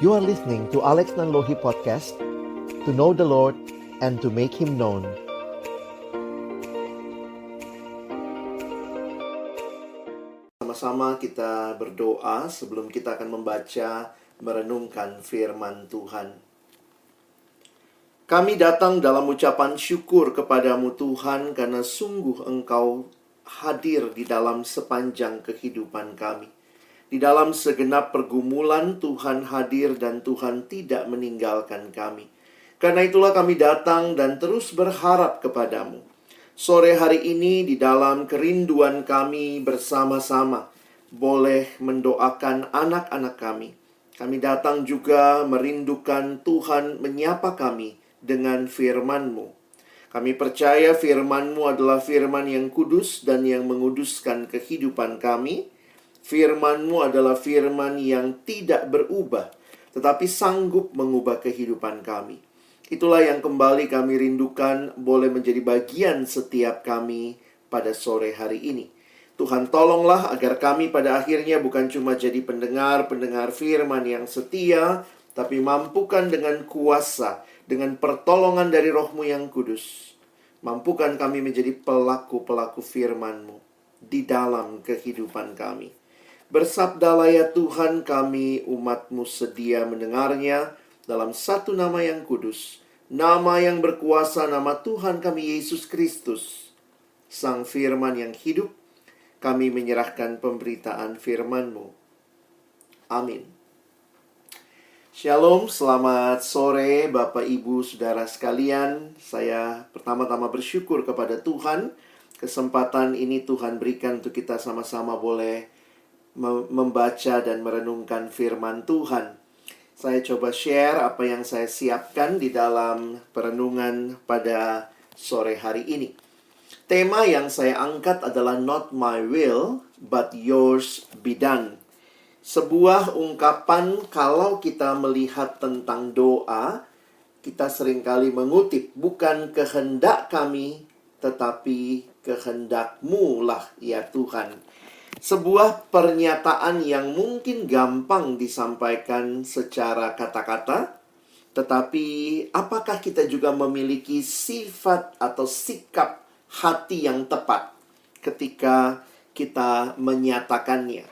You are listening to Alex Nanlohi Podcast, to know the Lord and to make Him known. Sama-sama kita berdoa sebelum kita akan membaca, merenungkan firman Tuhan. Kami datang dalam ucapan syukur kepadamu Tuhan, karena sungguh Engkau hadir di dalam sepanjang kehidupan kami. Di dalam segenap pergumulan, Tuhan hadir dan Tuhan tidak meninggalkan kami. Karena itulah kami datang dan terus berharap kepadamu. Sore hari ini di dalam kerinduan kami bersama-sama boleh mendoakan anak-anak kami. Kami datang juga merindukan Tuhan menyapa kami dengan firman-Mu. Kami percaya firman-Mu adalah firman yang kudus dan yang menguduskan kehidupan kami. Firman-Mu adalah firman yang tidak berubah, tetapi sanggup mengubah kehidupan kami. Itulah yang kembali kami rindukan boleh menjadi bagian setiap kami pada sore hari ini. Tuhan tolonglah agar kami pada akhirnya bukan cuma jadi pendengar firman yang setia, tapi mampukan dengan kuasa, dengan pertolongan dari Roh-Mu yang kudus. Mampukan kami menjadi pelaku-pelaku firman-Mu di dalam kehidupan kami. Bersabdalah ya Tuhan, kami umat-Mu sedia mendengarnya dalam satu nama yang kudus, nama yang berkuasa, nama Tuhan kami Yesus Kristus, Sang Firman yang hidup. Kami menyerahkan pemberitaan firman-Mu. Amin. Shalom, selamat sore Bapak Ibu Saudara sekalian. Saya pertama-tama bersyukur kepada Tuhan. Kesempatan ini Tuhan berikan untuk kita sama-sama boleh membaca dan merenungkan firman Tuhan. Saya coba share apa yang saya siapkan di dalam perenungan pada sore hari ini. Tema yang saya angkat adalah Not my will, but yours be done. Sebuah ungkapan kalau kita melihat tentang doa, kita seringkali mengutip, bukan kehendak kami, tetapi kehendak-Mu lah ya Tuhan. Sebuah pernyataan yang mungkin gampang disampaikan secara kata-kata, tetapi apakah kita juga memiliki sifat atau sikap hati yang tepat ketika kita menyatakannya.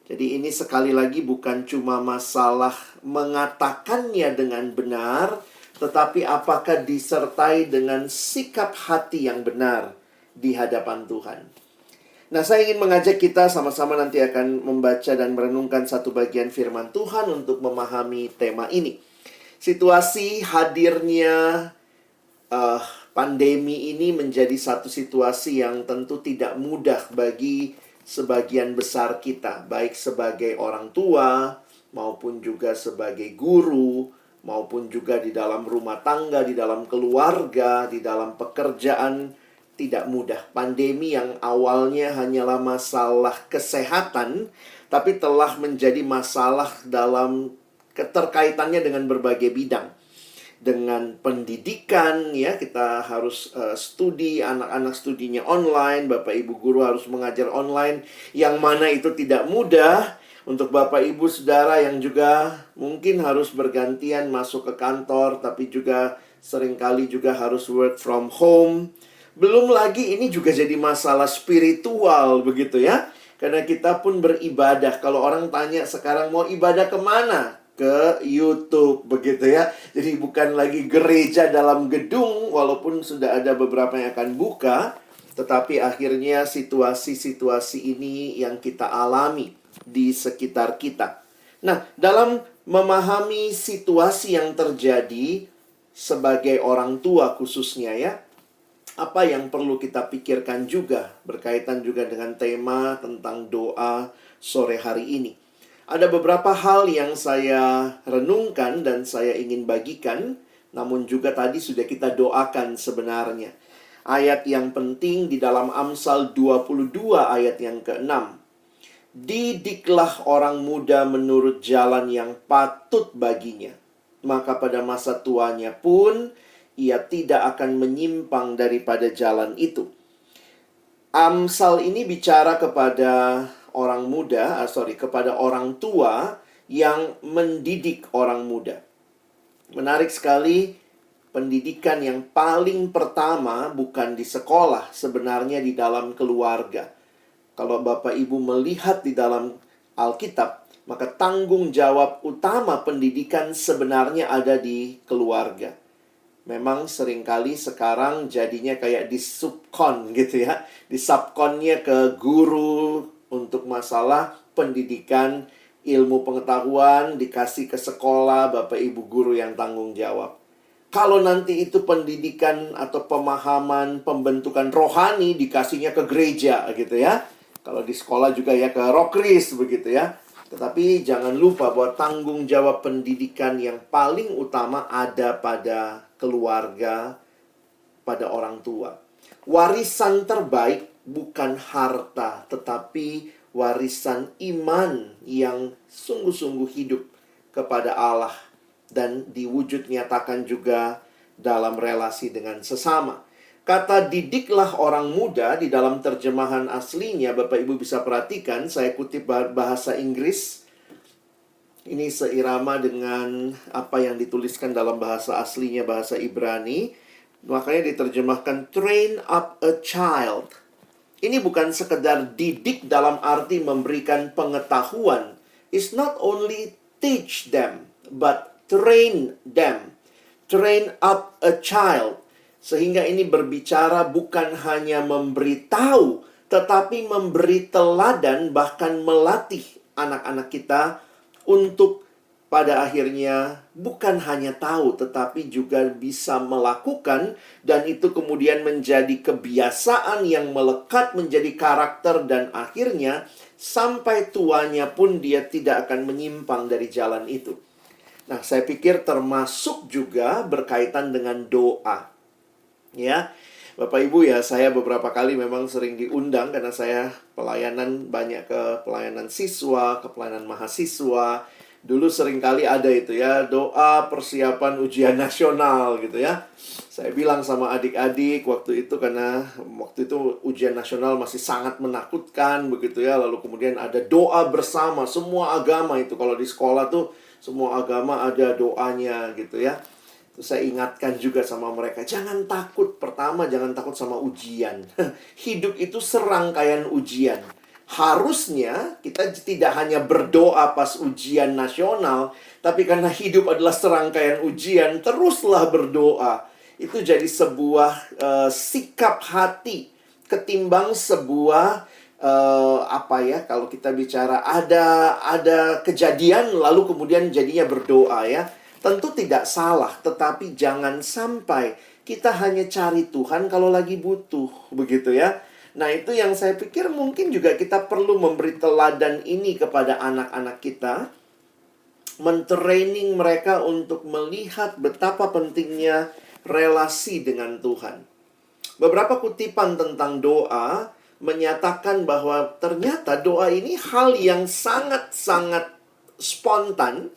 Jadi ini sekali lagi bukan cuma masalah mengatakannya dengan benar, tetapi apakah disertai dengan sikap hati yang benar di hadapan Tuhan. Nah, saya ingin mengajak kita sama-sama nanti akan membaca dan merenungkan satu bagian firman Tuhan untuk memahami tema ini. Situasi hadirnya pandemi ini menjadi satu situasi yang tentu tidak mudah bagi sebagian besar kita, baik sebagai orang tua, maupun juga sebagai guru, maupun juga di dalam rumah tangga, di dalam keluarga, di dalam pekerjaan. Tidak mudah. Pandemi yang awalnya hanyalah masalah kesehatan, tapi telah menjadi masalah dalam keterkaitannya dengan berbagai bidang. Dengan pendidikan, ya, kita harus studi, anak-anak studinya online, Bapak Ibu guru harus mengajar online, yang mana itu tidak mudah. Untuk Bapak Ibu Saudara yang juga mungkin harus bergantian masuk ke kantor, tapi juga seringkali juga harus work from home. Belum lagi ini juga jadi masalah spiritual begitu ya. Karena kita pun beribadah. Kalau orang tanya sekarang mau ibadah kemana? Ke YouTube begitu ya. Jadi bukan lagi gereja dalam gedung, walaupun sudah ada beberapa yang akan buka. Tetapi akhirnya situasi-situasi ini yang kita alami di sekitar kita. Nah, dalam memahami situasi yang terjadi sebagai orang tua khususnya ya, apa yang perlu kita pikirkan juga berkaitan juga dengan tema tentang doa sore hari ini. Ada beberapa hal yang saya renungkan dan saya ingin bagikan, namun juga tadi sudah kita doakan sebenarnya. Ayat yang penting di dalam Amsal 22 ayat yang ke-6. Didiklah orang muda menurut jalan yang patut baginya, maka pada masa tuanya pun ia tidak akan menyimpang daripada jalan itu. Amsal ini bicara kepada orang muda, kepada orang tua yang mendidik orang muda. Menarik sekali, pendidikan yang paling pertama bukan di sekolah, sebenarnya di dalam keluarga. Kalau Bapak Ibu melihat di dalam Alkitab, maka tanggung jawab utama pendidikan sebenarnya ada di keluarga. Memang seringkali sekarang jadinya kayak di subkon gitu ya. Di subkonnya ke guru untuk masalah pendidikan, ilmu pengetahuan, dikasih ke sekolah, Bapak Ibu guru yang tanggung jawab. Kalau nanti itu pendidikan atau pemahaman pembentukan rohani, dikasihnya ke gereja gitu ya. Kalau di sekolah juga ya ke rokris begitu ya. Tetapi jangan lupa bahwa tanggung jawab pendidikan yang paling utama ada pada keluarga, pada orang tua. Warisan terbaik bukan harta, tetapi warisan iman yang sungguh-sungguh hidup kepada Allah dan diwujud nyatakan juga dalam relasi dengan sesama. Kata didiklah orang muda di dalam terjemahan aslinya, Bapak Ibu bisa perhatikan, saya kutip bahasa Inggris. Ini seirama dengan apa yang dituliskan dalam bahasa aslinya, bahasa Ibrani. Makanya diterjemahkan train up a child. Ini bukan sekedar didik dalam arti memberikan pengetahuan. It's not only teach them, but train them. Train up a child. Sehingga ini berbicara bukan hanya memberitahu, tetapi memberi teladan, bahkan melatih anak-anak kita untuk pada akhirnya bukan hanya tahu, tetapi juga bisa melakukan. Dan itu kemudian menjadi kebiasaan yang melekat menjadi karakter. Dan akhirnya sampai tuanya pun dia tidak akan menyimpang dari jalan itu. Nah, saya pikir termasuk juga berkaitan dengan doa. Ya, Bapak Ibu ya, saya beberapa kali memang sering diundang karena saya pelayanan banyak ke pelayanan siswa, ke pelayanan mahasiswa. Dulu seringkali ada itu ya, doa persiapan ujian nasional gitu ya. Saya bilang sama adik-adik waktu itu, karena waktu itu ujian nasional masih sangat menakutkan begitu ya. Lalu kemudian ada doa bersama semua agama itu. Kalau di sekolah tuh semua agama ada doanya gitu ya. Terus saya ingatkan juga sama mereka, jangan takut. Pertama, jangan takut sama ujian. Hidup itu serangkaian ujian. Harusnya kita tidak hanya berdoa pas ujian nasional, tapi karena hidup adalah serangkaian ujian, teruslah berdoa. Itu jadi sebuah sikap hati ketimbang sebuah kalau kita bicara ada kejadian lalu kemudian jadinya berdoa ya. Tentu tidak salah, tetapi jangan sampai kita hanya cari Tuhan kalau lagi butuh, begitu ya. Nah, itu yang saya pikir mungkin juga kita perlu memberi teladan ini kepada anak-anak kita. Mentraining mereka untuk melihat betapa pentingnya relasi dengan Tuhan. Beberapa kutipan tentang doa menyatakan bahwa ternyata doa ini hal yang sangat-sangat spontan.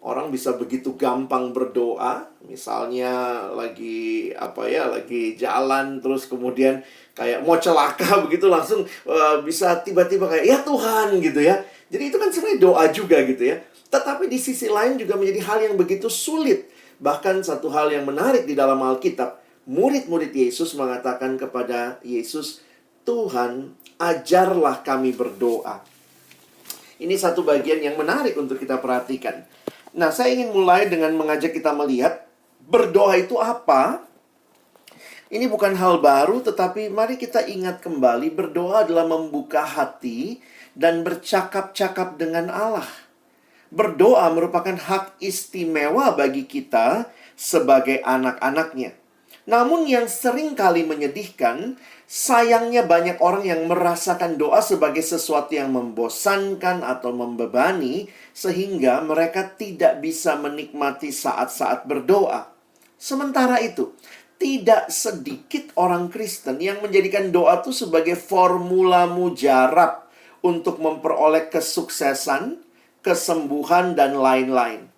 Orang bisa begitu gampang berdoa, misalnya lagi lagi jalan terus kemudian kayak mau celaka begitu langsung bisa tiba-tiba kayak ya Tuhan gitu ya. Jadi itu kan sebenarnya doa juga gitu ya. Tetapi di sisi lain juga menjadi hal yang begitu sulit. Bahkan satu hal yang menarik di dalam Alkitab, murid-murid Yesus mengatakan kepada Yesus, Tuhan, ajarlah kami berdoa. Ini satu bagian yang menarik untuk kita perhatikan. Nah, saya ingin mulai dengan mengajak kita melihat berdoa itu apa. Ini bukan hal baru, tetapi mari kita ingat kembali, berdoa adalah membuka hati dan bercakap-cakap dengan Allah. Berdoa merupakan hak istimewa bagi kita sebagai anak-anaknya. Namun yang sering kali menyedihkan, sayangnya banyak orang yang merasakan doa sebagai sesuatu yang membosankan atau membebani, sehingga mereka tidak bisa menikmati saat-saat berdoa. Sementara itu, tidak sedikit orang Kristen yang menjadikan doa itu sebagai formula mujarab untuk memperoleh kesuksesan, kesembuhan, dan lain-lain.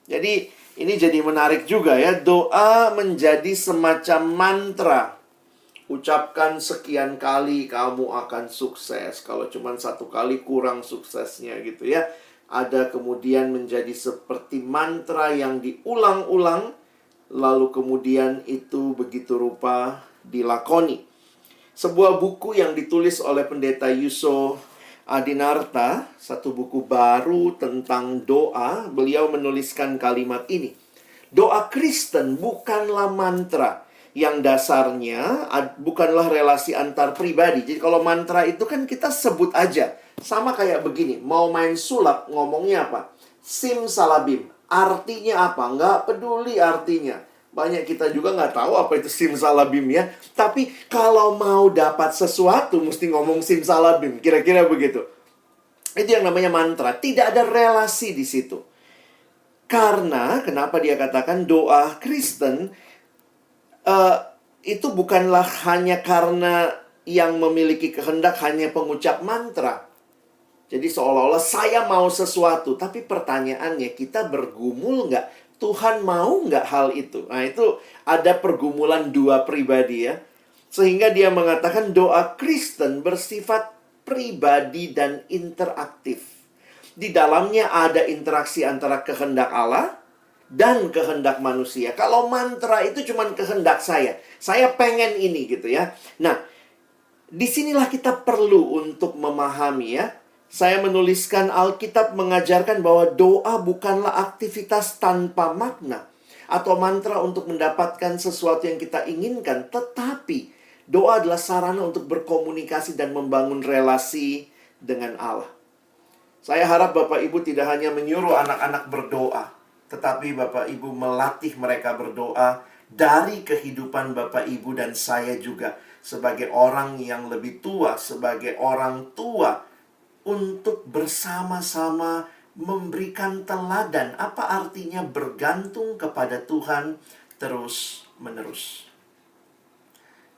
Jadi, ini jadi menarik juga ya. Doa menjadi semacam mantra. Ucapkan sekian kali kamu akan sukses. Kalau cuma satu kali kurang suksesnya gitu ya. ada kemudian menjadi seperti mantra yang diulang-ulang, lalu kemudian itu begitu rupa dilakoni. Sebuah buku yang ditulis oleh pendeta Yuso Adinarta, satu buku baru tentang doa, beliau menuliskan kalimat ini. Doa Kristen bukanlah mantra yang dasarnya bukanlah relasi antar pribadi. Jadi kalau mantra itu kan kita sebut aja. Sama kayak begini, mau main sulap ngomongnya apa? Simsalabim. Artinya apa? Nggak peduli artinya. Banyak kita juga nggak tahu apa itu simsalabim ya. Tapi kalau mau dapat sesuatu mesti ngomong simsalabim. Kira-kira begitu. Itu yang namanya mantra. Tidak ada relasi di situ. Karena kenapa dia katakan doa Kristen itu bukanlah hanya karena yang memiliki kehendak hanya pengucap mantra. Jadi seolah-olah saya mau sesuatu. Tapi pertanyaannya, kita bergumul nggak? Tuhan mau nggak hal itu? Nah itu ada pergumulan dua pribadi ya. Sehingga dia mengatakan doa Kristen bersifat pribadi dan interaktif. Di dalamnya ada interaksi antara kehendak Allah dan kehendak manusia. Kalau mantra itu cuma kehendak saya. Saya pengen ini gitu ya. Nah, disinilah kita perlu untuk memahami ya. Saya menuliskan Alkitab mengajarkan bahwa doa bukanlah aktivitas tanpa makna atau mantra untuk mendapatkan sesuatu yang kita inginkan, tetapi doa adalah sarana untuk berkomunikasi dan membangun relasi dengan Allah. Saya harap Bapak Ibu tidak hanya menyuruh anak-anak berdoa, tetapi Bapak Ibu melatih mereka berdoa dari kehidupan Bapak Ibu dan saya juga sebagai orang yang lebih tua, sebagai orang tua, untuk bersama-sama memberikan teladan. Apa artinya bergantung kepada Tuhan terus-menerus.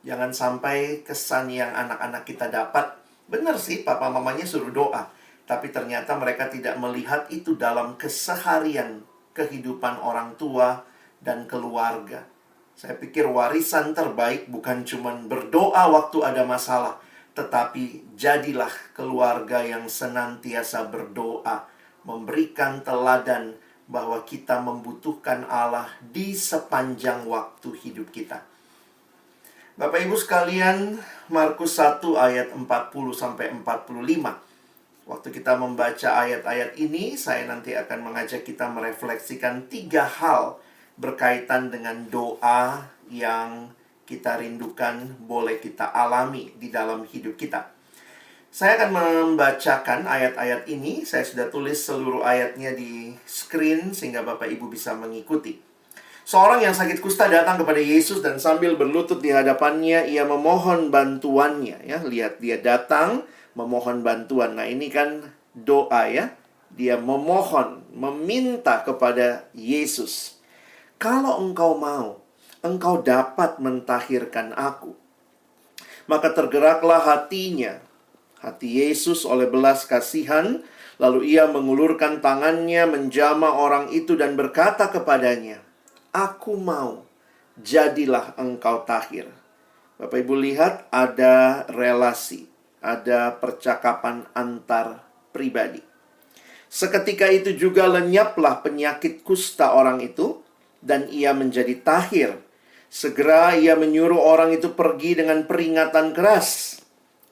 Jangan sampai kesan yang anak-anak kita dapat, benar sih papa mamanya suruh doa, tapi ternyata mereka tidak melihat itu dalam keseharian kehidupan orang tua dan keluarga. Saya pikir warisan terbaik bukan cuma berdoa waktu ada masalah, tetapi jadilah keluarga yang senantiasa berdoa, memberikan teladan bahwa kita membutuhkan Allah di sepanjang waktu hidup kita. Bapak Ibu sekalian, Markus 1 ayat 40-45. Waktu kita membaca ayat-ayat ini, saya nanti akan mengajak kita merefleksikan 3 hal berkaitan dengan doa yang kita rindukan boleh kita alami di dalam hidup kita. Saya akan membacakan ayat-ayat ini. Saya sudah tulis seluruh ayatnya di screen sehingga Bapak Ibu bisa mengikuti. Seorang yang sakit kusta datang kepada Yesus dan sambil berlutut di hadapannya ia memohon bantuannya ya. Lihat, dia datang memohon bantuan. Nah, ini kan doa ya. Dia memohon, meminta kepada Yesus. Kalau engkau mau, engkau dapat mentahirkan aku. Maka tergeraklah hatinya, hati Yesus oleh belas kasihan. Lalu ia mengulurkan tangannya menjamah orang itu dan berkata kepadanya, aku mau, jadilah engkau tahir. Bapak Ibu lihat ada relasi, ada percakapan antar pribadi. Seketika itu juga lenyaplah penyakit kusta orang itu, dan ia menjadi tahir. Segera ia menyuruh orang itu pergi dengan peringatan keras.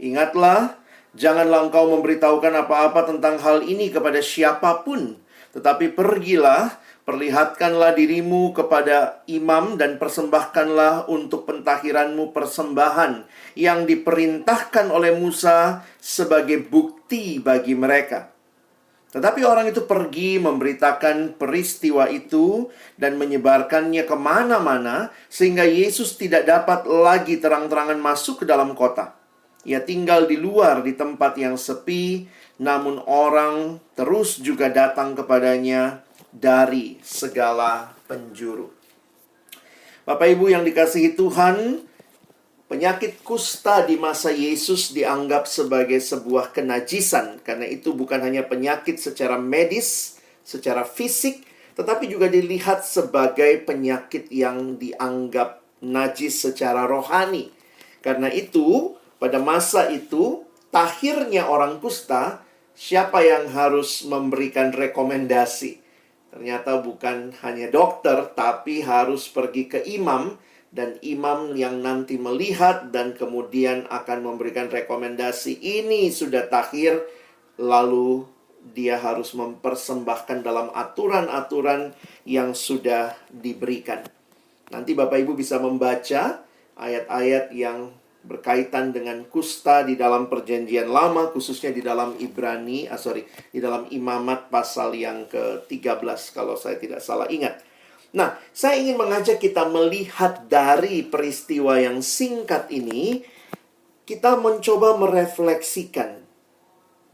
Ingatlah, janganlah engkau memberitahukan apa-apa tentang hal ini kepada siapapun. Tetapi pergilah, perlihatkanlah dirimu kepada imam dan persembahkanlah untuk pentahiranmu persembahan yang diperintahkan oleh Musa sebagai bukti bagi mereka. Tetapi orang itu pergi memberitakan peristiwa itu dan menyebarkannya kemana-mana sehingga Yesus tidak dapat lagi terang-terangan masuk ke dalam kota. Ia tinggal di luar di tempat yang sepi, namun orang terus juga datang kepadanya dari segala penjuru. Bapak Ibu yang dikasihi Tuhan, penyakit kusta di masa Yesus dianggap sebagai sebuah kenajisan. Karena itu bukan hanya penyakit secara medis, secara fisik, tetapi juga dilihat sebagai penyakit yang dianggap najis secara rohani. Karena itu, pada masa itu, tahirnya orang kusta siapa yang harus memberikan rekomendasi? Ternyata bukan hanya dokter, tapi harus pergi ke imam, dan imam yang nanti melihat dan kemudian akan memberikan rekomendasi. Ini sudah takhir, lalu dia harus mempersembahkan dalam aturan-aturan yang sudah diberikan. Nanti Bapak Ibu bisa membaca ayat-ayat yang berkaitan dengan kusta di dalam Perjanjian Lama, khususnya di dalam di dalam Imamat pasal yang ke-13 kalau saya tidak salah ingat. Nah, saya ingin mengajak kita melihat dari peristiwa yang singkat ini, kita mencoba merefleksikan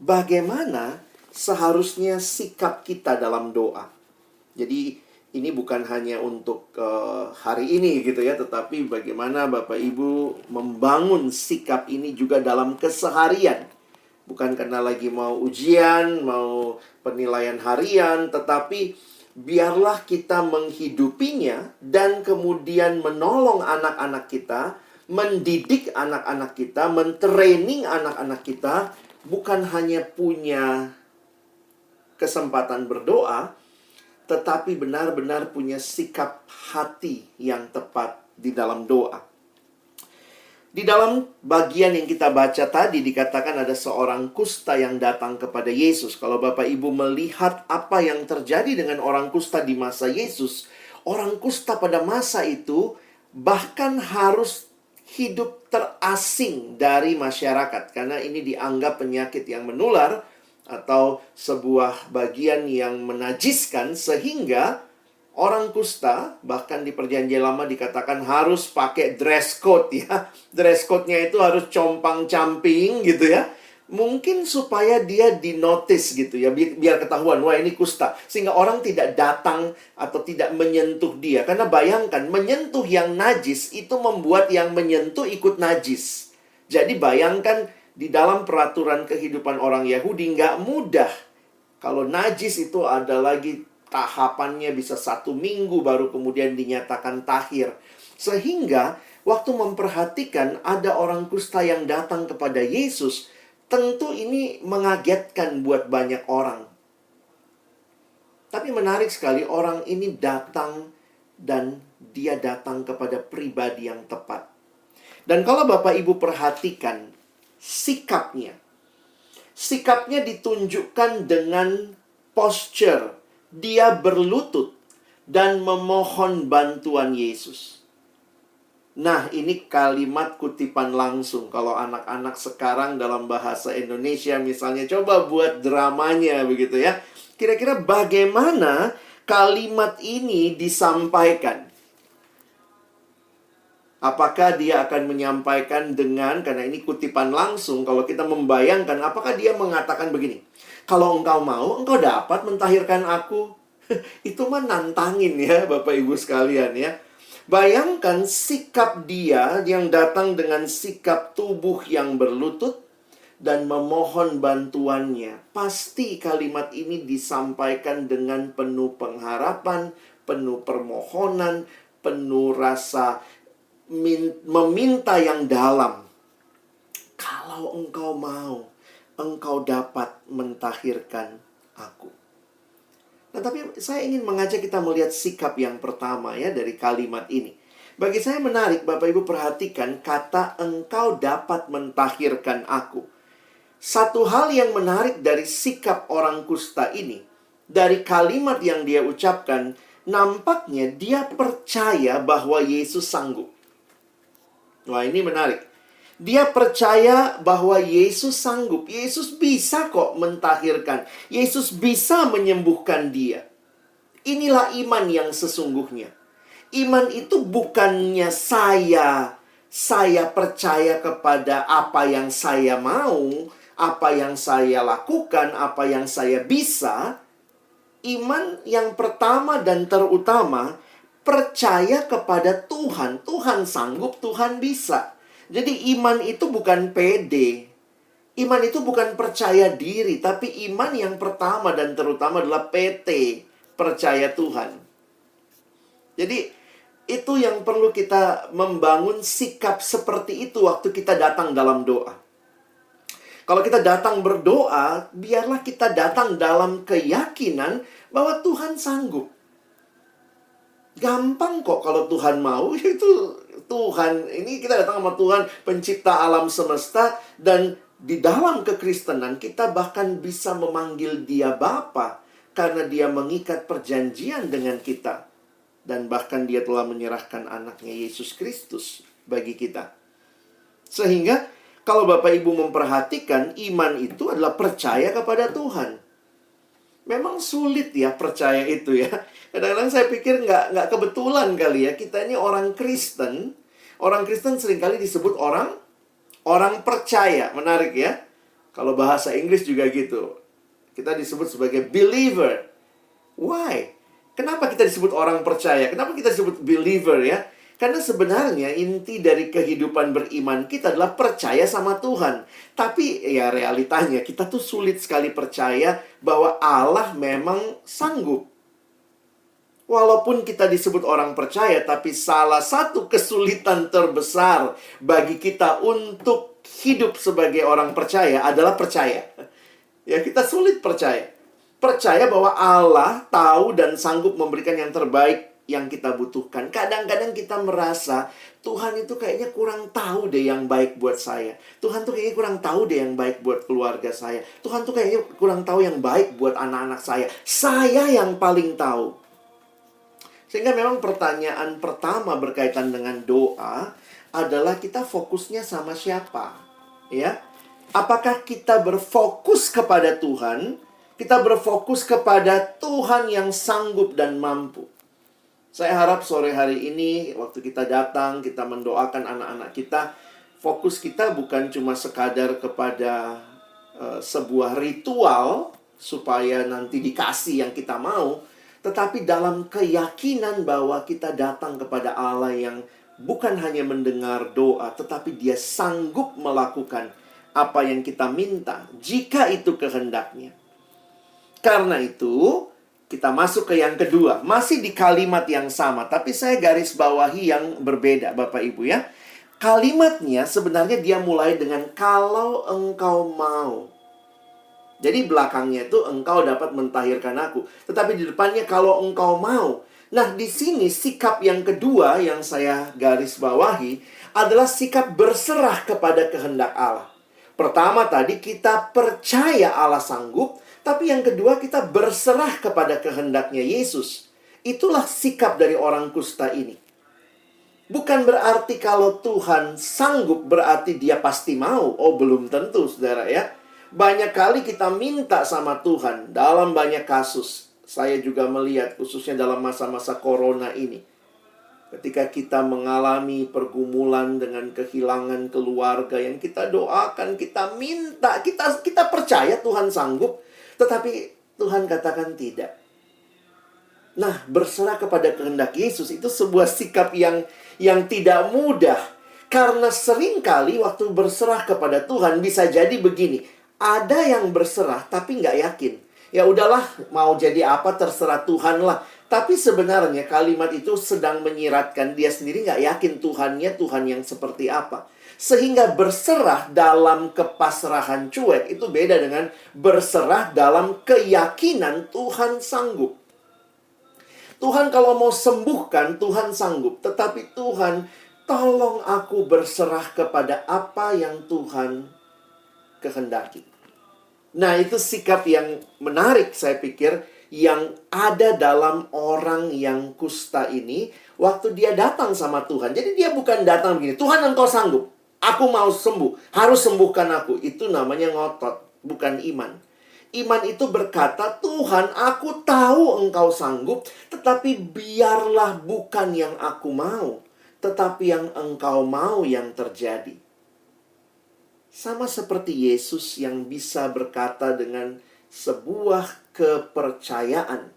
bagaimana seharusnya sikap kita dalam doa. Jadi ini bukan hanya untuk hari ini gitu ya, tetapi bagaimana Bapak Ibu membangun sikap ini juga dalam keseharian. Bukan karena lagi mau ujian, mau penilaian harian, tetapi biarlah kita menghidupinya dan kemudian menolong anak-anak kita, mendidik anak-anak kita, mentraining anak-anak kita, bukan hanya punya kesempatan berdoa, tetapi benar-benar punya sikap hati yang tepat di dalam doa. Di dalam bagian yang kita baca tadi dikatakan ada seorang kusta yang datang kepada Yesus. Kalau Bapak Ibu melihat apa yang terjadi dengan orang kusta di masa Yesus, orang kusta pada masa itu bahkan harus hidup terasing dari masyarakat, karena ini dianggap penyakit yang menular atau sebuah bagian yang menajiskan, sehingga orang kusta bahkan di Perjanjian Lama dikatakan harus pakai dress code ya. Dress code-nya itu harus compang-camping gitu ya. Mungkin supaya dia dinotis gitu ya, biar ketahuan, wah ini kusta. Sehingga orang tidak datang atau tidak menyentuh dia. Karena bayangkan, menyentuh yang najis itu membuat yang menyentuh ikut najis. Jadi bayangkan, di dalam peraturan kehidupan orang Yahudi nggak mudah. Kalau najis itu ada lagi tahapannya, bisa 1 minggu baru kemudian dinyatakan tahir. Sehingga waktu memperhatikan ada orang kusta yang datang kepada Yesus, tentu ini mengagetkan buat banyak orang. Tapi menarik sekali, orang ini datang dan dia datang kepada pribadi yang tepat. Dan kalau Bapak Ibu perhatikan sikapnya ditunjukkan dengan posture. Dia berlutut dan memohon bantuan Yesus. Nah, ini kalimat kutipan langsung. Kalau anak-anak sekarang dalam bahasa Indonesia misalnya, coba buat dramanya begitu ya. Kira-kira bagaimana kalimat ini disampaikan? Apakah dia akan menyampaikan dengan, karena ini kutipan langsung, kalau kita membayangkan, apakah dia mengatakan begini, kalau engkau mau, engkau dapat mentahirkan aku. Itu mah nantangin ya Bapak Ibu sekalian ya. Bayangkan sikap dia yang datang dengan sikap tubuh yang berlutut dan memohon bantuannya. Pasti kalimat ini disampaikan dengan penuh pengharapan, penuh permohonan, penuh rasa meminta yang dalam. Kalau engkau mau, engkau dapat mentahirkan aku. Nah, tapi saya ingin mengajak kita melihat sikap yang pertama ya dari kalimat ini. Bagi saya menarik, Bapak Ibu perhatikan kata engkau dapat mentahirkan aku. Satu hal yang menarik dari sikap orang kusta ini, dari kalimat yang dia ucapkan, nampaknya dia percaya bahwa Yesus sanggup. Wah, ini menarik. Dia percaya bahwa Yesus sanggup. Yesus bisa kok mentahirkan. Yesus bisa menyembuhkan dia. Inilah iman yang sesungguhnya. Iman itu bukannya saya percaya kepada apa yang saya mau, apa yang saya lakukan, apa yang saya bisa. Iman yang pertama dan terutama, percaya kepada Tuhan. Tuhan sanggup, Tuhan bisa. Jadi iman itu bukan pede. Iman itu bukan percaya diri. Tapi iman yang pertama dan terutama adalah PT, percaya Tuhan. Jadi itu yang perlu kita membangun sikap seperti itu waktu kita datang dalam doa. Kalau kita datang berdoa, biarlah kita datang dalam keyakinan bahwa Tuhan sanggup. Gampang kok kalau Tuhan mau. Itu Tuhan, ini kita datang sama Tuhan pencipta alam semesta. Dan di dalam kekristenan kita bahkan bisa memanggil Dia Bapa, karena Dia mengikat perjanjian dengan kita. Dan bahkan Dia telah menyerahkan anaknya Yesus Kristus bagi kita. Sehingga kalau Bapak Ibu memperhatikan, iman itu adalah percaya kepada Tuhan. Memang sulit ya percaya itu ya. Kadang-kadang saya pikir nggak kebetulan kali ya. Kita ini orang Kristen. Orang Kristen seringkali disebut orang percaya. Menarik ya. Kalau bahasa Inggris juga gitu. Kita disebut sebagai believer. Why? Kenapa kita disebut orang percaya? Kenapa kita disebut believer ya? Karena sebenarnya inti dari kehidupan beriman kita adalah percaya sama Tuhan. Tapi ya realitanya kita tuh sulit sekali percaya bahwa Allah memang sanggup. Walaupun kita disebut orang percaya, tapi salah satu kesulitan terbesar bagi kita untuk hidup sebagai orang percaya adalah percaya. Ya, kita sulit percaya. Percaya bahwa Allah tahu dan sanggup memberikan yang terbaik yang kita butuhkan. Kadang-kadang kita merasa Tuhan itu kayaknya kurang tahu deh yang baik buat saya. Tuhan tuh kayaknya kurang tahu deh yang baik buat keluarga saya. Tuhan tuh kayaknya kurang tahu yang baik buat anak-anak saya. Saya yang paling tahu. Sehingga memang pertanyaan pertama berkaitan dengan doa adalah kita fokusnya sama siapa? Ya. Apakah kita berfokus kepada Tuhan? Kita berfokus kepada Tuhan yang sanggup dan mampu. Saya harap sore hari ini, waktu kita datang, kita mendoakan anak-anak kita, fokus kita bukan cuma sekadar kepada sebuah ritual, supaya nanti dikasih yang kita mau, tetapi dalam keyakinan bahwa kita datang kepada Allah yang bukan hanya mendengar doa, tetapi Dia sanggup melakukan apa yang kita minta, jika itu kehendaknya. Karena itu, kita masuk ke yang kedua. Masih di kalimat yang sama, tapi saya garis bawahi yang berbeda, Bapak Ibu ya. Kalimatnya sebenarnya dia mulai dengan kalau engkau mau. Jadi belakangnya itu engkau dapat mentahirkan aku. Tetapi di depannya kalau engkau mau. Nah, di sini sikap yang kedua yang saya garis bawahi adalah sikap berserah kepada kehendak Allah. Pertama tadi kita percaya Allah sanggup. Tapi yang kedua kita berserah kepada kehendaknya Yesus. Itulah sikap dari orang kusta ini. Bukan berarti kalau Tuhan sanggup berarti Dia pasti mau. Oh, belum tentu saudara ya. Banyak kali kita minta sama Tuhan dalam banyak kasus. Saya juga melihat khususnya dalam masa-masa corona ini. Ketika kita mengalami pergumulan dengan kehilangan keluarga yang kita doakan, kita minta, kita percaya Tuhan sanggup. Tetapi Tuhan katakan tidak. Nah, berserah kepada kehendak Yesus itu sebuah sikap yang tidak mudah. Karena seringkali waktu berserah kepada Tuhan bisa jadi begini. Ada yang berserah tapi nggak yakin. Ya udahlah, mau jadi apa terserah Tuhan lah. Tapi sebenarnya kalimat itu sedang menyiratkan dia sendiri nggak yakin Tuhannya Tuhan yang seperti apa. Sehingga berserah dalam kepasrahan cuek itu beda dengan berserah dalam keyakinan Tuhan sanggup. Tuhan kalau mau sembuhkan, Tuhan sanggup. Tetapi Tuhan, tolong aku berserah kepada apa yang Tuhan kehendaki. Nah, itu sikap yang menarik saya pikir yang ada dalam orang yang kusta ini waktu dia datang sama Tuhan. Jadi dia bukan datang begini, Tuhan engkau sanggup. Aku mau sembuh, harus sembuhkan aku. Itu namanya ngotot, bukan iman. Iman itu berkata, Tuhan, aku tahu engkau sanggup, tetapi biarlah bukan yang aku mau, tetapi yang engkau mau yang terjadi. Sama seperti Yesus yang bisa berkata dengan sebuah kepercayaan.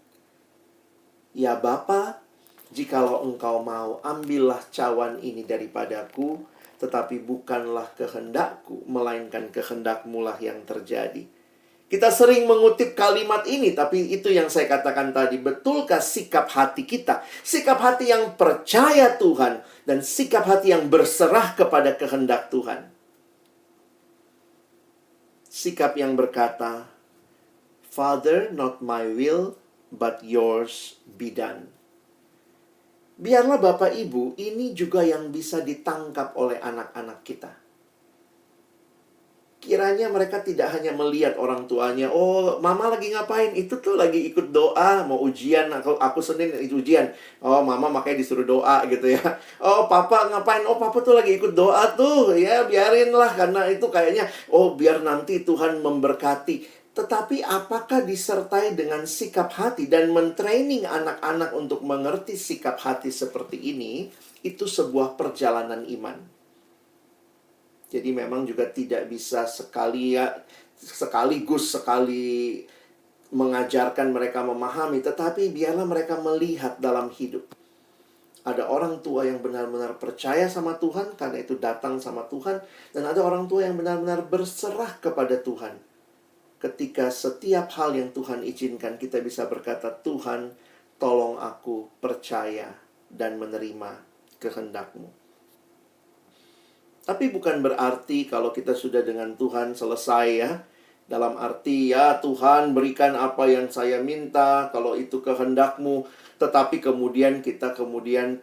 Ya Bapa, jikalau engkau mau, ambillah cawan ini daripadaku, tetapi bukanlah kehendakku, melainkan kehendak-Mu lah yang terjadi. Kita sering mengutip kalimat ini, tapi itu yang saya katakan tadi. Betulkah sikap hati kita? Sikap hati yang percaya Tuhan dan sikap hati yang berserah kepada kehendak Tuhan. Sikap yang berkata, Father, not my will, but yours be done. Biarlah Bapak Ibu, ini juga yang bisa ditangkap oleh anak-anak kita. Kiranya mereka tidak hanya melihat orang tuanya, oh mama lagi ngapain, itu tuh lagi ikut doa, mau ujian, aku Senin ujian, oh mama makanya disuruh doa gitu ya. Oh papa ngapain, oh papa tuh lagi ikut doa tuh, ya biarin lah, karena itu kayaknya, oh biar nanti Tuhan memberkati. Tetapi apakah disertai dengan sikap hati dan mentraining anak-anak untuk mengerti sikap hati seperti ini, itu sebuah perjalanan iman. Jadi memang juga tidak bisa sekaligus mengajarkan mereka memahami, tetapi biarlah mereka melihat dalam hidup. Ada orang tua yang benar-benar percaya sama Tuhan, karena itu datang sama Tuhan. Dan ada orang tua yang benar-benar berserah kepada Tuhan. Ketika setiap hal yang Tuhan izinkan, kita bisa berkata, Tuhan, tolong aku percaya dan menerima kehendak-Mu. Tapi bukan berarti kalau kita sudah dengan Tuhan selesai ya. Dalam arti ya Tuhan berikan apa yang saya minta, kalau itu kehendak-Mu. Tetapi kemudian kita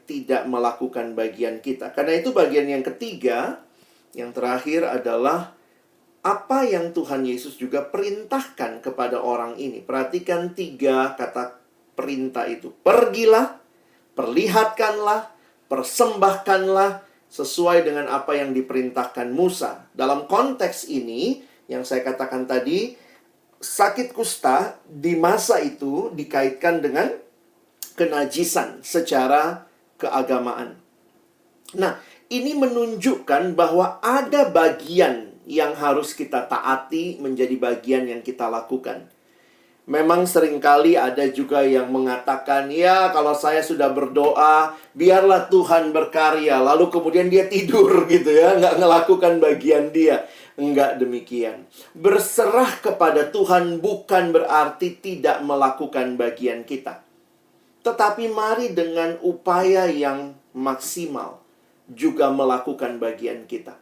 tidak melakukan bagian kita. Karena itu bagian yang ketiga, yang terakhir adalah apa yang Tuhan Yesus juga perintahkan kepada orang ini. Perhatikan 3 kata perintah itu. Pergilah, perlihatkanlah, persembahkanlah sesuai dengan apa yang diperintahkan Musa. Dalam konteks ini, yang saya katakan tadi, sakit kusta di masa itu dikaitkan dengan kenajisan secara keagamaan. Nah, ini menunjukkan bahwa ada bagian yang harus kita taati menjadi bagian yang kita lakukan. Memang seringkali ada juga yang mengatakan, ya kalau saya sudah berdoa, biarlah Tuhan berkarya. Lalu kemudian dia tidur gitu ya, nggak ngelakukan bagian dia. Enggak demikian. Berserah kepada Tuhan bukan berarti tidak melakukan bagian kita. Tetapi mari dengan upaya yang maksimal juga melakukan bagian kita.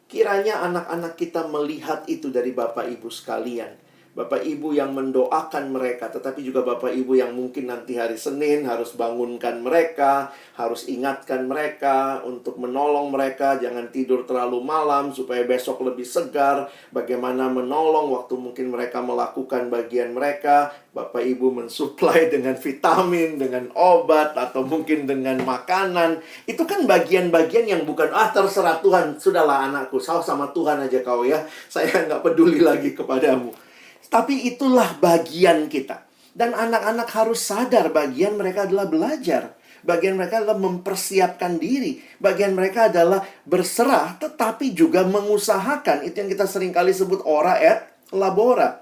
Kiranya anak-anak kita melihat itu dari Bapak Ibu sekalian. Bapak Ibu yang mendoakan mereka, tetapi juga Bapak Ibu yang mungkin nanti hari Senin harus bangunkan mereka, harus ingatkan mereka untuk menolong mereka, jangan tidur terlalu malam supaya besok lebih segar. Bagaimana menolong waktu mungkin mereka melakukan bagian mereka, Bapak Ibu mensuplai dengan vitamin, dengan obat, atau mungkin dengan makanan. Itu kan bagian-bagian yang bukan, terserah Tuhan, sudahlah anakku, sama Tuhan aja kau ya, saya nggak peduli lagi kepadamu. Tapi itulah bagian kita. Dan anak-anak harus sadar bagian mereka adalah belajar. Bagian mereka adalah mempersiapkan diri. Bagian mereka adalah berserah, tetapi juga mengusahakan. Itu yang kita seringkali sebut ora et labora.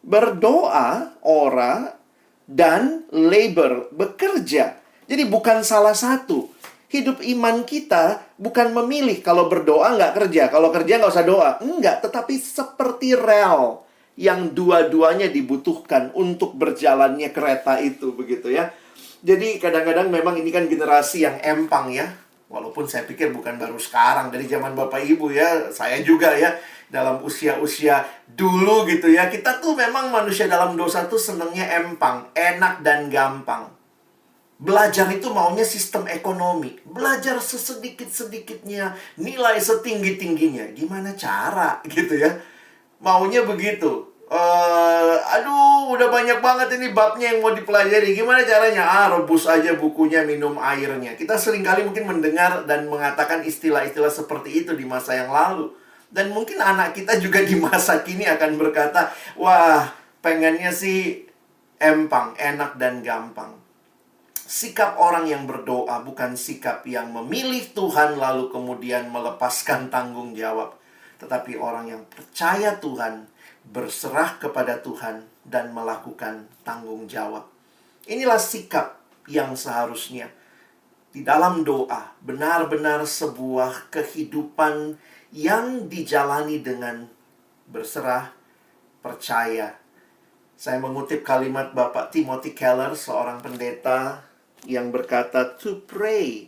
Berdoa, ora, dan labor, bekerja. Jadi bukan salah satu. Hidup iman kita bukan memilih kalau berdoa nggak kerja. Kalau kerja nggak usah doa. Enggak, tetapi seperti rel yang dua-duanya dibutuhkan untuk berjalannya kereta itu, begitu ya. Jadi kadang-kadang memang ini kan generasi yang empang ya. Walaupun saya pikir bukan baru sekarang, dari zaman Bapak Ibu ya, saya juga ya, dalam usia-usia dulu gitu ya. Kita tuh memang manusia dalam dosa tuh senangnya empang, enak dan gampang. Belajar itu maunya sistem ekonomi. Belajar sesedikit-sedikitnya, nilai setinggi-tingginya. Gimana cara gitu ya. Maunya begitu. Aduh, udah banyak banget ini babnya yang mau dipelajari. Gimana caranya? Rebus aja bukunya, minum airnya. Kita seringkali mungkin mendengar dan mengatakan istilah-istilah seperti itu di masa yang lalu. Dan mungkin anak kita juga di masa kini akan berkata, wah, pengennya sih empang, enak dan gampang. Sikap orang yang berdoa bukan sikap yang memilih Tuhan lalu kemudian melepaskan tanggung jawab. Tetapi orang yang percaya Tuhan, berserah kepada Tuhan, dan melakukan tanggung jawab. Inilah sikap yang seharusnya di dalam doa benar-benar sebuah kehidupan yang dijalani dengan berserah, percaya. Saya mengutip kalimat Bapak Timothy Keller, seorang pendeta yang berkata, "To pray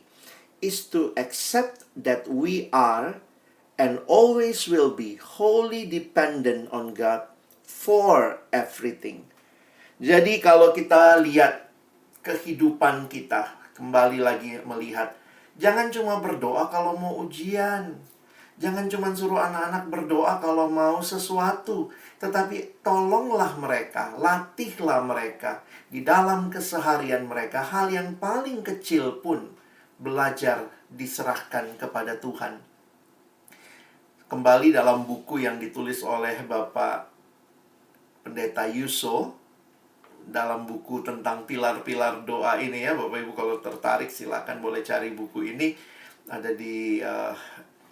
is to accept that we are and always will be wholly dependent on God for everything. Jadi kalau kita lihat kehidupan kita, kembali lagi melihat, jangan cuma berdoa kalau mau ujian. Jangan cuma suruh anak-anak berdoa kalau mau sesuatu. Tetapi tolonglah mereka, latihlah mereka di dalam keseharian mereka. Hal yang paling kecil pun belajar diserahkan kepada Tuhan. Kembali dalam buku yang ditulis oleh Bapak Pendeta Yuso, dalam buku tentang pilar-pilar doa ini ya, Bapak Ibu kalau tertarik silakan boleh cari buku ini, ada di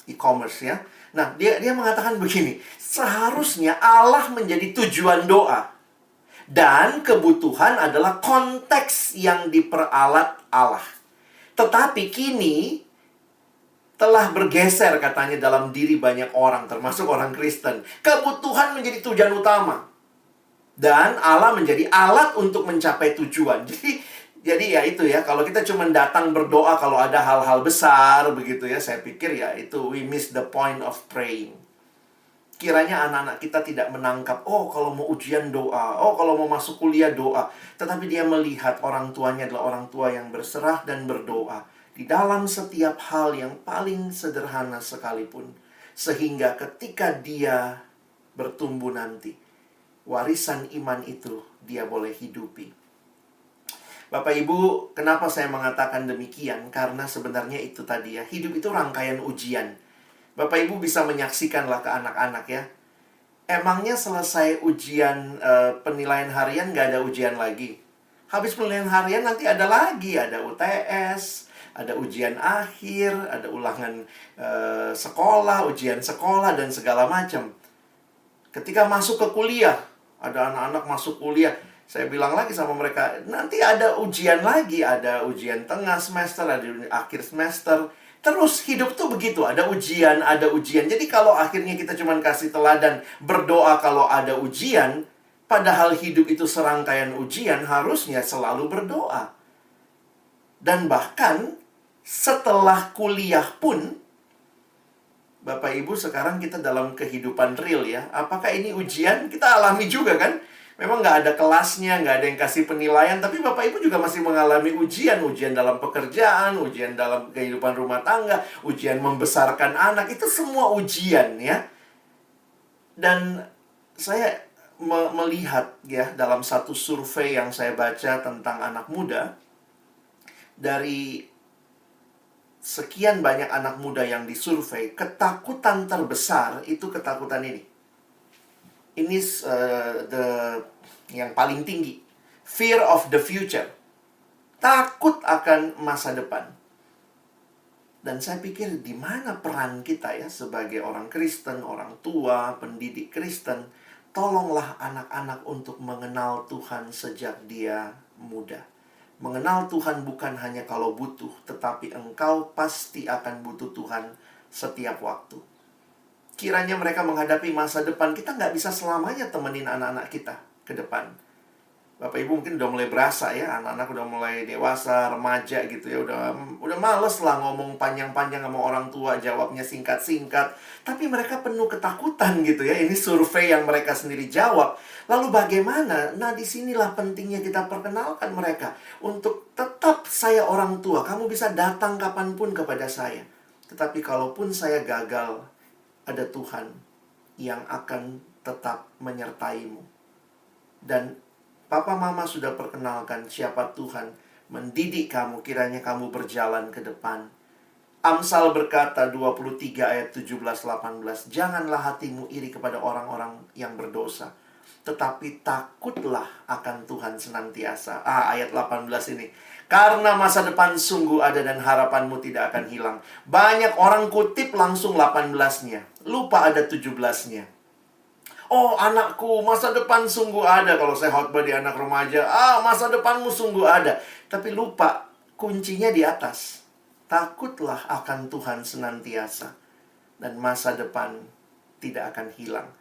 e-commerce ya. Nah, dia mengatakan begini, seharusnya Allah menjadi tujuan doa dan kebutuhan adalah konteks yang diperalat Allah. Tetapi kini telah bergeser katanya dalam diri banyak orang, termasuk orang Kristen. Kebutuhan menjadi tujuan utama dan Allah menjadi alat untuk mencapai tujuan. Jadi ya itu ya, kalau kita cuma datang berdoa kalau ada hal-hal besar begitu ya, saya pikir ya itu we miss the point of praying. Kiranya anak-anak kita tidak menangkap, oh kalau mau ujian doa, oh kalau mau masuk kuliah doa. Tetapi dia melihat orang tuanya adalah orang tua yang berserah dan berdoa di dalam setiap hal yang paling sederhana sekalipun. Sehingga ketika dia bertumbuh nanti, warisan iman itu dia boleh hidupi. Bapak Ibu, kenapa saya mengatakan demikian? Karena sebenarnya itu tadi ya, hidup itu rangkaian ujian. Bapak Ibu bisa menyaksikanlah ke anak-anak ya. Emangnya selesai ujian penilaian harian nggak ada ujian lagi? Habis penilaian harian nanti ada lagi, ada UTS, ada ujian akhir, ada ulangan sekolah, ujian sekolah, dan segala macam. Ketika masuk ke kuliah, ada anak-anak masuk kuliah, saya bilang lagi sama mereka, nanti ada ujian lagi, ada ujian tengah semester, ada akhir semester. Terus hidup tuh begitu, ada ujian, ada ujian. Jadi kalau akhirnya kita cuma kasih teladan berdoa kalau ada ujian, padahal hidup itu serangkaian ujian, harusnya selalu berdoa. Dan bahkan setelah kuliah pun, Bapak Ibu sekarang kita dalam kehidupan real ya. Apakah ini ujian? Kita alami juga kan? Memang nggak ada kelasnya, nggak ada yang kasih penilaian. Tapi Bapak Ibu juga masih mengalami ujian. Ujian dalam pekerjaan, ujian dalam kehidupan rumah tangga, ujian membesarkan anak. Itu semua ujian ya. Dan saya melihat ya dalam satu survei yang saya baca tentang anak muda. Dari sekian banyak anak muda yang disurvei, ketakutan terbesar itu ketakutan ini. Ini yang paling tinggi. Fear of the future. Takut akan masa depan. Dan saya pikir di mana peran kita ya sebagai orang Kristen, orang tua, pendidik Kristen. Tolonglah anak-anak untuk mengenal Tuhan sejak dia muda. Mengenal Tuhan bukan hanya kalau butuh, tetapi engkau pasti akan butuh Tuhan setiap waktu. Kiranya mereka menghadapi masa depan. Kita nggak bisa selamanya temenin anak-anak kita ke depan. Bapak Ibu mungkin udah mulai berasa ya, anak-anak udah mulai dewasa, remaja gitu ya, udah males lah ngomong panjang-panjang sama orang tua, jawabnya singkat-singkat. Tapi mereka penuh ketakutan gitu ya. Ini survei yang mereka sendiri jawab. Lalu bagaimana? Nah, disinilah pentingnya kita perkenalkan mereka. Untuk tetap saya orang tua, kamu bisa datang kapanpun kepada saya. Tetapi kalaupun saya gagal, ada Tuhan yang akan tetap menyertaimu. Dan Papa Mama sudah perkenalkan siapa Tuhan mendidik kamu, kiranya kamu berjalan ke depan. Amsal berkata 23 ayat 17-18, janganlah hatimu iri kepada orang-orang yang berdosa, tetapi takutlah akan Tuhan senantiasa. Ayat 18 ini. Karena masa depan sungguh ada dan harapanmu tidak akan hilang. Banyak orang kutip langsung 18-nya. Lupa ada 17-nya. Oh anakku, masa depan sungguh ada. Kalau saya khotbah di anak remaja, masa depanmu sungguh ada. Tapi lupa, kuncinya di atas. Takutlah akan Tuhan senantiasa. Dan masa depan tidak akan hilang.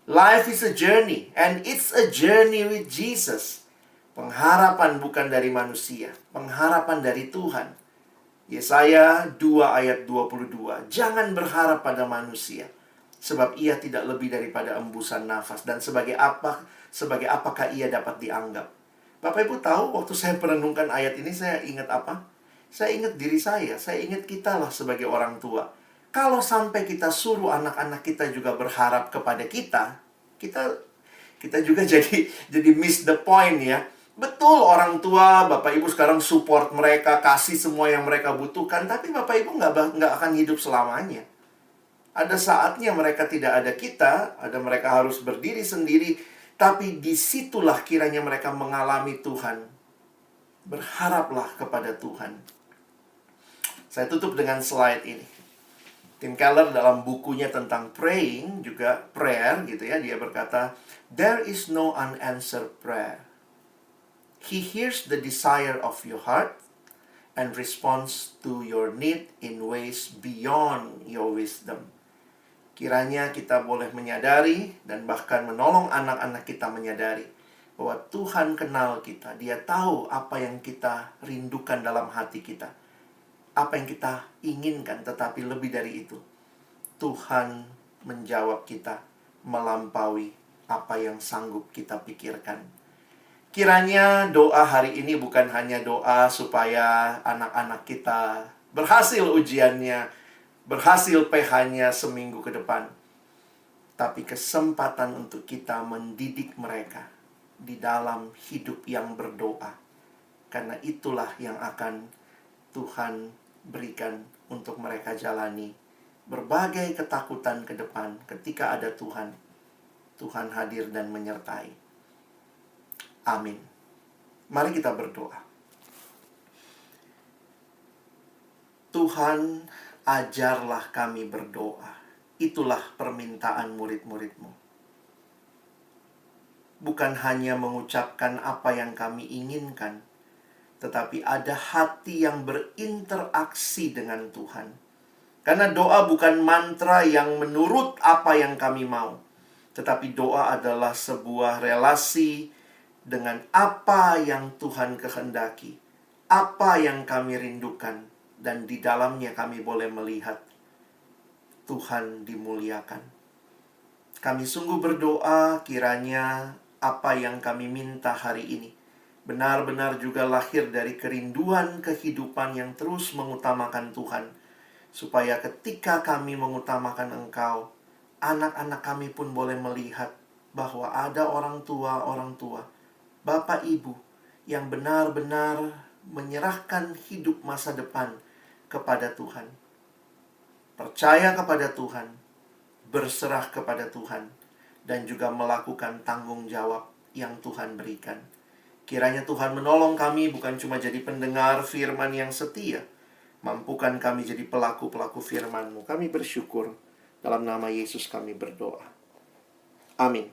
Life is a journey, and it's a journey with Jesus. Pengharapan bukan dari manusia, pengharapan dari Tuhan. Yesaya 2 ayat 22. Jangan berharap pada manusia, sebab ia tidak lebih daripada embusan nafas. Dan sebagai apakah ia dapat dianggap? Bapak Ibu tahu, waktu saya merenungkan ayat ini, saya ingat apa? Saya ingat diri saya ingat kita lah sebagai orang tua. Kalau sampai kita suruh anak-anak kita juga berharap kepada kita juga jadi miss the point ya. Betul, orang tua, Bapak Ibu sekarang support mereka, kasih semua yang mereka butuhkan, tapi Bapak Ibu nggak akan hidup selamanya. Ada saatnya mereka tidak ada kita, ada mereka harus berdiri sendiri, tapi disitulah kiranya mereka mengalami Tuhan. Berharaplah kepada Tuhan. Saya tutup dengan slide ini. Tim Keller dalam bukunya tentang praying, juga prayer gitu ya, dia berkata, "There is no unanswered prayer. He hears the desire of your heart and responds to your need in ways beyond your wisdom." Kiranya kita boleh menyadari dan bahkan menolong anak-anak kita menyadari bahwa Tuhan kenal kita. Dia tahu apa yang kita rindukan dalam hati kita, apa yang kita inginkan, tetapi lebih dari itu, Tuhan menjawab kita melampaui apa yang sanggup kita pikirkan. Kiranya doa hari ini bukan hanya doa supaya anak-anak kita berhasil ujiannya, berhasil PH-nya seminggu ke depan, tapi kesempatan untuk kita mendidik mereka di dalam hidup yang berdoa. Karena itulah yang akan Tuhan berikan untuk mereka jalani berbagai ketakutan ke depan. Ketika ada Tuhan, Tuhan hadir dan menyertai. Amin. Mari kita berdoa. Tuhan, ajarlah kami berdoa. Itulah permintaan murid-murid-Mu. Bukan hanya mengucapkan apa yang kami inginkan, tetapi ada hati yang berinteraksi dengan Tuhan. Karena doa bukan mantra yang menurut apa yang kami mau, tetapi doa adalah sebuah relasi dengan apa yang Tuhan kehendaki, apa yang kami rindukan, dan di dalamnya kami boleh melihat Tuhan dimuliakan. Kami sungguh berdoa kiranya apa yang kami minta hari ini benar-benar juga lahir dari kerinduan kehidupan yang terus mengutamakan Tuhan. Supaya ketika kami mengutamakan Engkau, anak-anak kami pun boleh melihat bahwa ada orang tua, Bapak Ibu, yang benar-benar menyerahkan hidup masa depan kepada Tuhan. Percaya kepada Tuhan, berserah kepada Tuhan, dan juga melakukan tanggung jawab yang Tuhan berikan. Kiranya Tuhan menolong kami bukan cuma jadi pendengar firman yang setia, mampukan kami jadi pelaku-pelaku firman-Mu. Kami bersyukur. Dalam nama Yesus kami berdoa. Amin.